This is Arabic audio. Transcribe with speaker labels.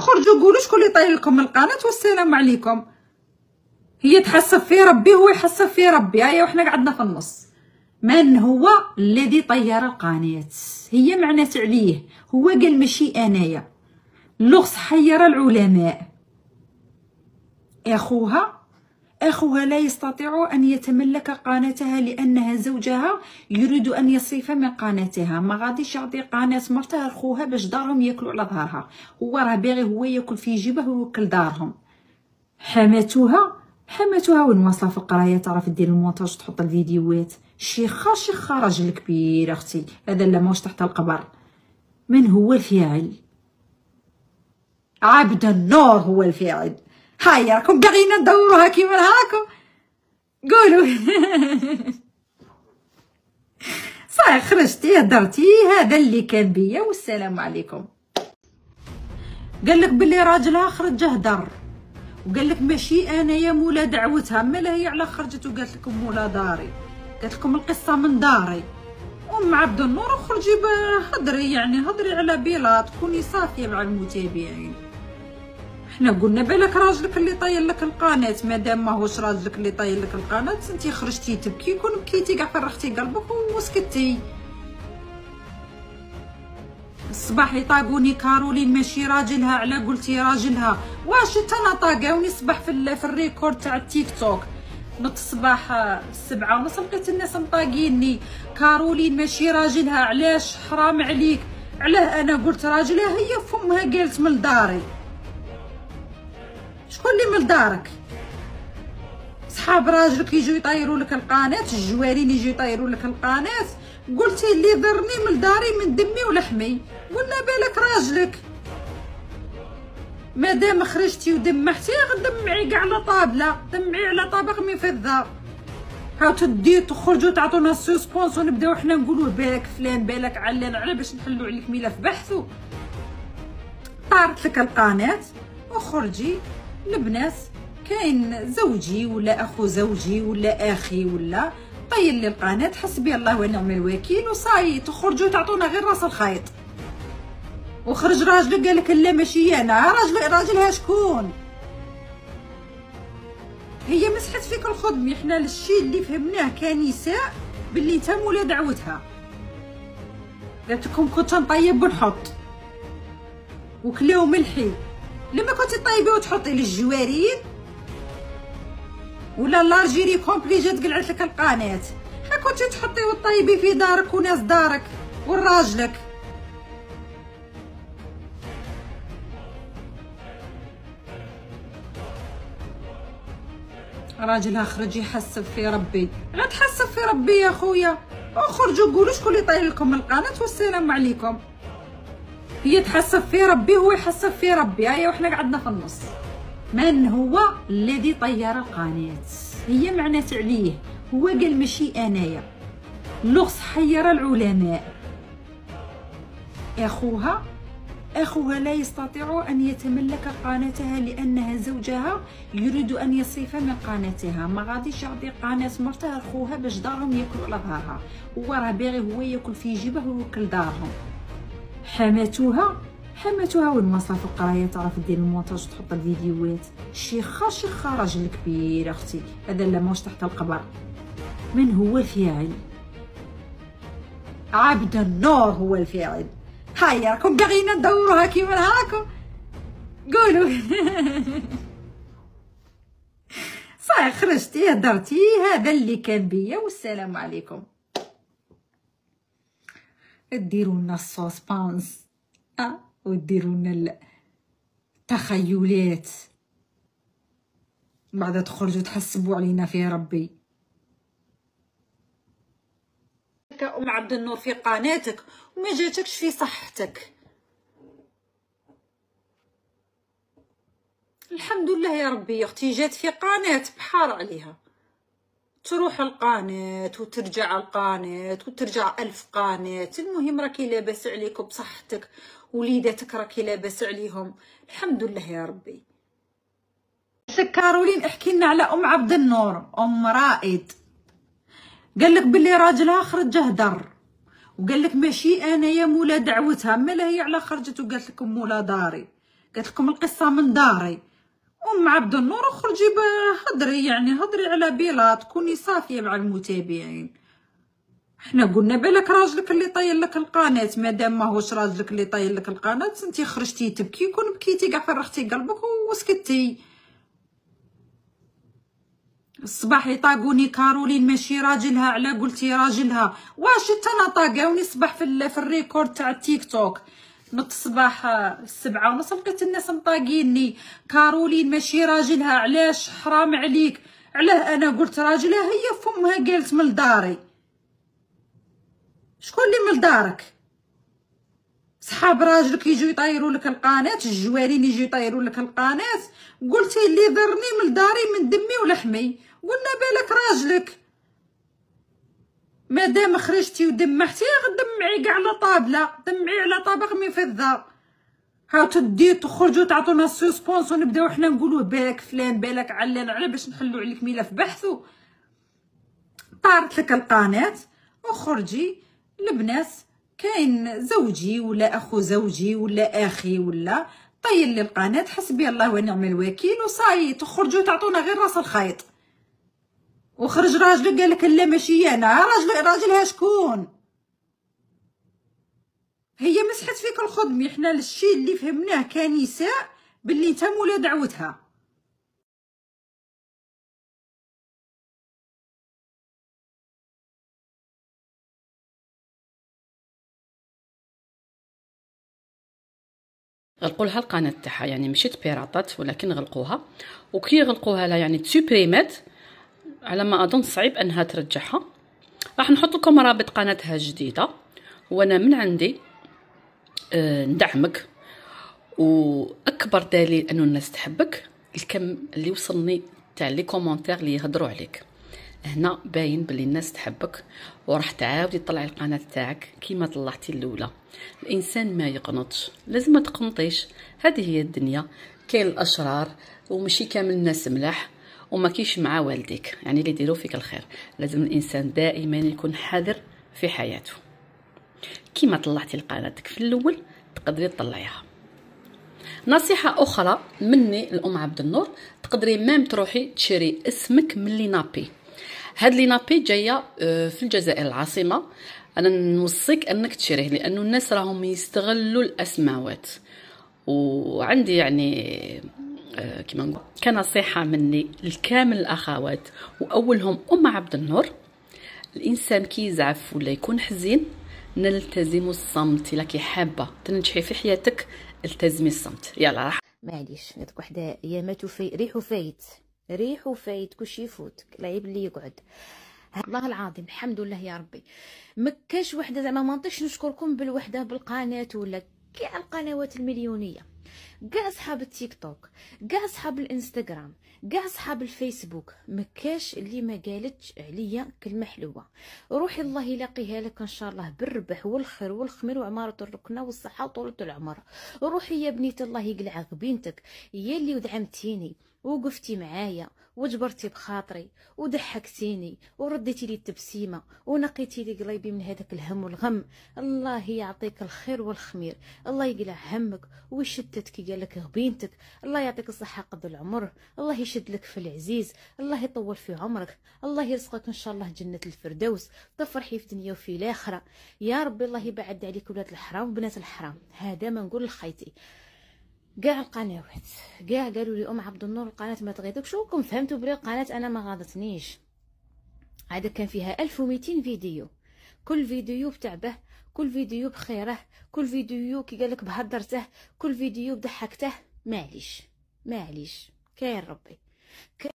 Speaker 1: اخرجوا قولوا شكون اللي طاير لكم القناه والسلام عليكم. هي تحسب في ربي هو يحسب في ربي، هيا وحنا قعدنا في النص. من هو الذي طير القناه؟ هي معنات عليه، هو قال ماشي انايا. اللغز حير العلماء. اخوها لا يستطيع ان يتملك قناتها لانها زوجها يريد ان يصرف من قناتها. ما غاديش يعطي قناه مرته لخوها باش دارهم ياكلوا على ظهرها، هو راه باغي هو ياكل في جيبه ويوكل دارهم. حماتها وين واصله في القرايه تعرف دير المونتاج تحط الفيديوهات. شيخه راجل كبير اختي، هذا لا ماهوش تحت القبر. من هو الفاعل؟ عبد النور هو الفاعل. هيا راكم باغيين ندوروها كيما هاكم، قولوا. صحيح خرجتي هدرتي، هذا اللي كان بيا والسلام عليكم. قالك بلي راجلها خرج هدر، وقالك ماشي انايا مولا دعوتها. مالا هي على خرجت وقالت لكم مولا داري، قالت لكم القصه من داري. ام عبد النور خرجي هضري، يعني هضري على بيلاط، كوني صافيه مع المتابعين. حنا قلنا بالك راجلك اللي طاير لك القناه، مادام ماهوش راجلك اللي طاير لك القناه انتي خرجتي تبكي، كون بكيتي كاع فرختي قلبك وسكتي. الصباح يطاقوني كارولين ماشي راجلها، على قلتي راجلها. واش انا طاقاوني الصباح في الريكورد تاع التيك توك، نط الصباح 7:30 لقيت الناس مطاقيني كارولين ماشي راجلها. علاش؟ حرام عليك. علاه انا قلت راجلها؟ هي فمها قالت من داري. شكون اللي من دارك؟ صحاب راجلك يجوا يطيروا لك القناه، الجوارين يجوا يطيروا لك القناه، قلتي اللي ضرني من داري من دمي ولحمي. قلنا بالك راجلك مادام خرجتي ودمحتي غدمعي كاع على طابله، دمعي على طبق من فضه. هاو تدي تخرجوا تعطونا السسبونس ونبداو حنا نقولوا بالك فلان بالك علان، على باش نحلوا عليك ملف بحثوا. طارت لك القناه وخرجي البنات، كاين زوجي ولا اخو زوجي ولا اخي ولا طير لي القناه، حسبي الله ونعم الوكيل وصاي. تخرجوا تعطونا غير راس الخيط. وخرج راجلك قالك لا ماشي انا. راجلها شكون؟ هي مسحت فيك الخدمي. حنا الشيء اللي فهمناه كنساء باللي انت مولا دعوتها، قالت لكم كنت نطيب ونحط وكلاو ملحي. لما كنتي طيبي وتحطي للجوارين ولا لارجيري كومبلي جات قلعت لك القناه، ها كنتي تحطي وطيبي في دارك وناس دارك وراجلك. راجلها خرج يحسب في ربي. لا تحسب في ربي يا خويا، اخرجوا قولوا شكون اللي طاير لكم القناه والسلام عليكم. هي تحسب في ربي هو يحسب في ربي، هيا وحنا قعدنا في النص. من هو الذي طير القناه؟ هي معنات عليه، هو قال ماشي انايا. اللغز حير العلماء. اخوها لا يستطيع ان يتملك قناتها لانها زوجها يريد ان يصرف من قناتها. ما غاديش يعطي قناه مرته لخوها باش دارهم ياكلوا على ظهرها، هو راه باغي هو ياكل في جيبه ويوكل دارهم. حماتها وين واصله في القرايه تعرف دير المونتاج تحط الفيديوهات. شيخه راجل كبير اختي، هذا لا ماهوش تحت القبر. من هو الفاعل؟ عبد النور هو الفاعل. هيا راكم باغيين ندوروها كيما هاكم، قولوا. صحيح خرجتي هدرتي، هذا اللي كان بيا والسلام عليكم. ديروا لنا السسبانس وديروا لنا التخيلات، بعد تخرجوا تحسبوا علينا في ربي. ام عبد النور في قناتك وما جاتكش في صحتك. الحمد لله يا ربي يا اختي، جات في قناه بحار عليها، تروح القناه وترجع القناه وترجع 1000 قناه. المهم راكي لاباس عليك وبصحتك، وليداتك راكي لاباس عليهم، الحمد لله يا ربي. كارولين احكي لنا على ام عبد النور. ام رائد قالك بلي راجلها خرج هدر، وقالك ماشي انايا مولا دعوتها. مالا هي على خرجت وقالت لكم مولا داري، قالت لكم القصه من داري. عبد النور خرجي هضري، يعني هضري على بيلاط، كوني صافيه مع المتابعين. حنا قلنا بالك راجلك اللي طاير لك القناه، مادام ماهوش راجلك اللي طاير لك القناه انتي خرجتي تبكي، كون بكيتي كاع فرحتي قلبك وسكتي. الصباح يطاقوني كارولين ماشي راجلها، على قلتي راجلها؟ واش انا طاقاوني الصباح في الريكورد تاع التيك توك، نط الصباح 7:30 لقيت الناس مطاقيني كارولين ماشي راجلها، علاش؟ حرام عليك. علاه انا قلت راجلها؟ هي فمها قالت من داري. شكون اللي من دارك؟ صحاب راجلك يجوا يطيروا لك القناه، الجوارين يجوا يطيروا لك القناه، قلتي اللي ضرني من داري من دمي ولحمي. قلنا بالك راجلك مادام خرجتي ودمعتي غدمعي كاع على طابله، دمعي على طبق من فضه. هاو تدي تخرجوا تعطونا السسبونس ونبداو حنا نقولوا بالك فلان بالك علان، على باش نحلوا عليك ملف بحثو. طارت لك القناه وخرجي البنات، كاين زوجي ولا اخو زوجي ولا اخي ولا طير لي القناه، حسبي الله ونعم الوكيل وصاي، تخرجوا تعطونا غير راس الخيط. وخرج راجلك قال لك لا ماشي انا، راجلها شكون؟ هي مسحت فيك الخدمي. حنا الشيء اللي فهمناه كنساء باللي انت مولا دعوتها.
Speaker 2: غلقوا لها القناه تاعها، يعني ماشي تبيراطات ولكن غلقوها، وكي غلقوها لها يعني تسوبريمات، على ما اظن صعيب انها ترجعها. راح نحط لكم رابط قناتها جديده، وانا من عندي ندعمك، واكبر دليل انه الناس تحبك الكم اللي وصلني تاع لي كومونتير اللي يهضروا عليك. هنا باين بلي الناس تحبك، وراح تعاودي تطلعي القناه تاعك كيما طلعتي الاولى. الانسان ما يقنطش، لازم ما تقنطيش، هذه هي الدنيا. كاين الاشرار ومشي كامل الناس ملاح، وما كيش مع والديك يعني اللي يديروا فيك الخير. لازم الانسان دائما يكون حذر في حياته. كيما طلعتي لقناتك في الاول تقدري تطلعيها. نصيحه اخرى مني الام عبد النور، تقدري ميم تروحي تشري اسمك من لي نابي. هاد لي نابي جايه في الجزائر العاصمه، انا نوصيك انك تشريه، لانه الناس راهم يستغلوا الاسماوات. وعندي يعني كيما نقول كنصيحه مني لكامل الاخوات، واولهم ام عبد النور، الانسان كي يزعف ولا يكون حزين نلتزم الصمت. الا كي حابه تنجحي في حياتك التزمي الصمت. يلا راح
Speaker 3: معليش هذوك وحده ايامات ريح وفايت كلشي يفوتك، العيب اللي يقعد. والله العظيم الحمد لله يا ربي، ما كاش وحده زعما ما نطيقش نشكركم بالوحده بالقناه ولا كاع القنوات المليونيه، كاع صحاب التيك توك، كاع صحاب الانستغرام، كاع صحاب الفيسبوك، ما كاش اللي ما قالتش عليا كلمه حلوه. روحي الله يلاقيها لك ان شاء الله بالربح والخير والخمير وعماره الركنه والصحه وطولة العمر. روحي يا بنيت الله يقلع بنتك، يا اللي ودعمتيني وقفتي معايا وجبرتي بخاطري وضحكتيني ورديتي لي التبسيمه ونقيتي لي قلبي من هذاك الهم والغم. الله يعطيك الخير والخمير، الله يقلع همك ويشتتك قال لك غبينتك. الله يعطيك الصحه قد العمر، الله يشد لك في العزيز، الله يطول في عمرك، الله يرزقك ان شاء الله جنه الفردوس، تفرحي في الدنيا وفي الاخره يا ربي. الله يبعد عليك ولاد الحرام وبنات الحرام. هذا ما نقول لخيتي. كاع القنوات كاع قالوا لي ام عبد النور القناه ما تغيظكش، وكم فهمتوا بلي القناه انا ما غاضتنيش. عاد كان فيها 1200 فيديو، كل فيديو بتعبه، كل فيديو بخيره، كل فيديو كي قالك بهدرته، كل فيديو بضحكته. معليش كاين ربي.